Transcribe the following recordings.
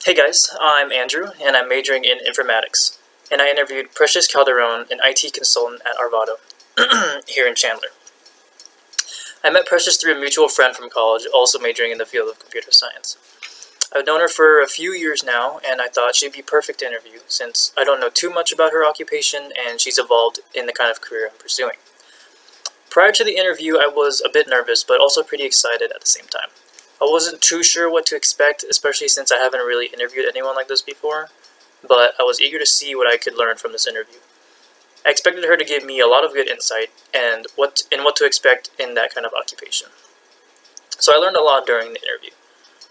Hey guys, I'm Andrew, and I'm majoring in informatics. And I interviewed Precious Calderon, an IT consultant at Arvado, here in Chandler. I met Precious through a mutual friend from college, also majoring in the field of computer science. I've known her for a few years now, and I thought she'd be perfect to interview, since I don't know too much about her occupation, and she's evolved in the kind of career I'm pursuing. Prior to the interview, I was a bit nervous, but also pretty excited at the same time. I wasn't too sure what to expect, especially since I haven't really interviewed anyone like this before, but I was eager to see what I could learn from this interview. I expected her to give me a lot of good insight and what to expect in that kind of occupation. So I learned a lot during the interview.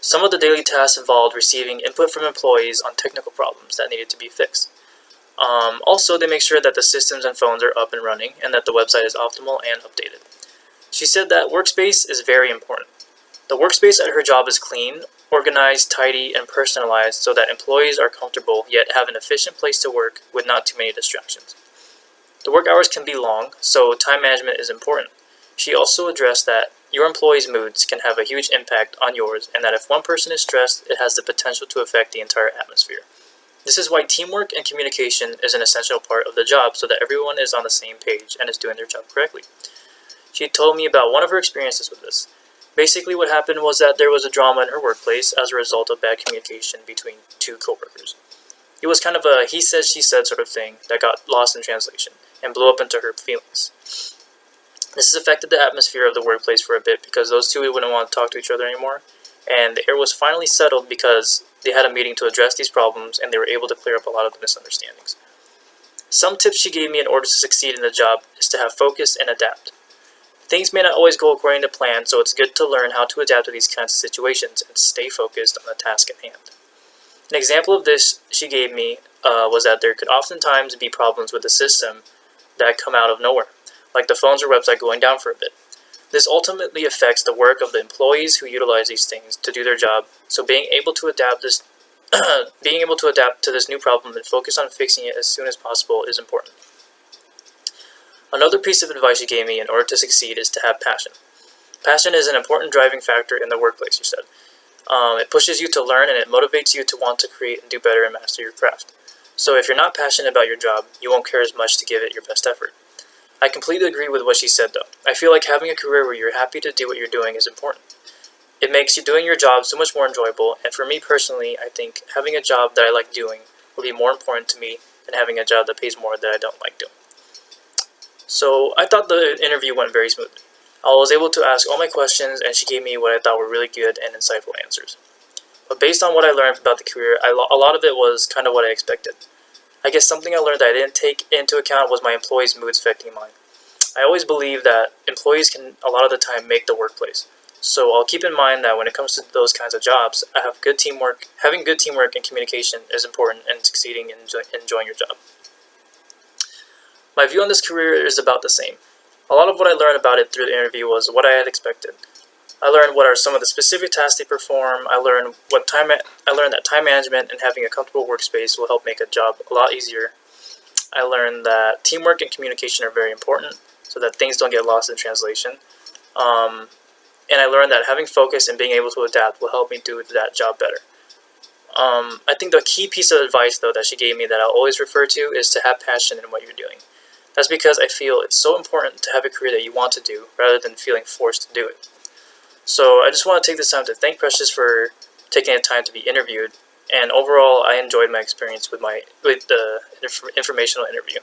Some of the daily tasks involved receiving input from employees on technical problems that needed to be fixed. Also, they make sure that the systems and phones are up and running and that the website is optimal and updated. She said that workspace is very important. The workspace at her job is clean, organized, tidy, and personalized so that employees are comfortable yet have an efficient place to work with not too many distractions. The work hours can be long, so time management is important. She also addressed that your employees' moods can have a huge impact on yours, and that if one person is stressed, it has the potential to affect the entire atmosphere. This is why teamwork and communication is an essential part of the job so that everyone is on the same page and is doing their job correctly. She told me about one of her experiences with this. Basically, what happened was that there was a drama in her workplace as a result of bad communication between two coworkers. It was kind of a he said, she said sort of thing that got lost in translation and blew up into her feelings. This has affected the atmosphere of the workplace for a bit because those two wouldn't want to talk to each other anymore, and the air was finally settled because they had a meeting to address these problems and they were able to clear up a lot of the misunderstandings. Some tips she gave me in order to succeed in the job is to have focus and adapt. Things may not always go according to plan, so it's good to learn how to adapt to these kinds of situations and stay focused on the task at hand. An example of this she gave me was that there could oftentimes be problems with the system that come out of nowhere, like the phones or website going down for a bit. This ultimately affects the work of the employees who utilize these things to do their job, so being able to adapt to this new problem and focus on fixing it as soon as possible is important. Another piece of advice she gave me in order to succeed is to have passion. Passion is an important driving factor in the workplace, she said. It pushes you to learn and it motivates you to want to create and do better and master your craft. So if you're not passionate about your job, you won't care as much to give it your best effort. I completely agree with what she said though. I feel like having a career where you're happy to do what you're doing is important. It makes you doing your job so much more enjoyable, and for me personally, I think having a job that I like doing will be more important to me than having a job that pays more that I don't like doing. So I thought the interview went very smoothly. I was able to ask all my questions, and she gave me what I thought were really good and insightful answers. But based on what I learned about the career, a lot of it was kind of what I expected. I guess something I learned that I didn't take into account was my employees' moods affecting mine. I always believe that employees can, a lot of the time, make the workplace. So I'll keep in mind that when it comes to those kinds of jobs, having good teamwork and communication is important in succeeding and enjoying your job. My view on this career is about the same. A lot of what I learned about it through the interview was what I had expected. I learned what are some of the specific tasks they perform. I learned that time management and having a comfortable workspace will help make a job a lot easier. I learned that teamwork and communication are very important so that things don't get lost in translation. And I learned that having focus and being able to adapt will help me do that job better. I think the key piece of advice, though, that she gave me that I'll always refer to is to have passion in what you're doing. That's because I feel it's so important to have a career that you want to do rather than feeling forced to do it. So I just want to take this time to thank Precious for taking the time to be interviewed, and overall I enjoyed my experience with the informational interview.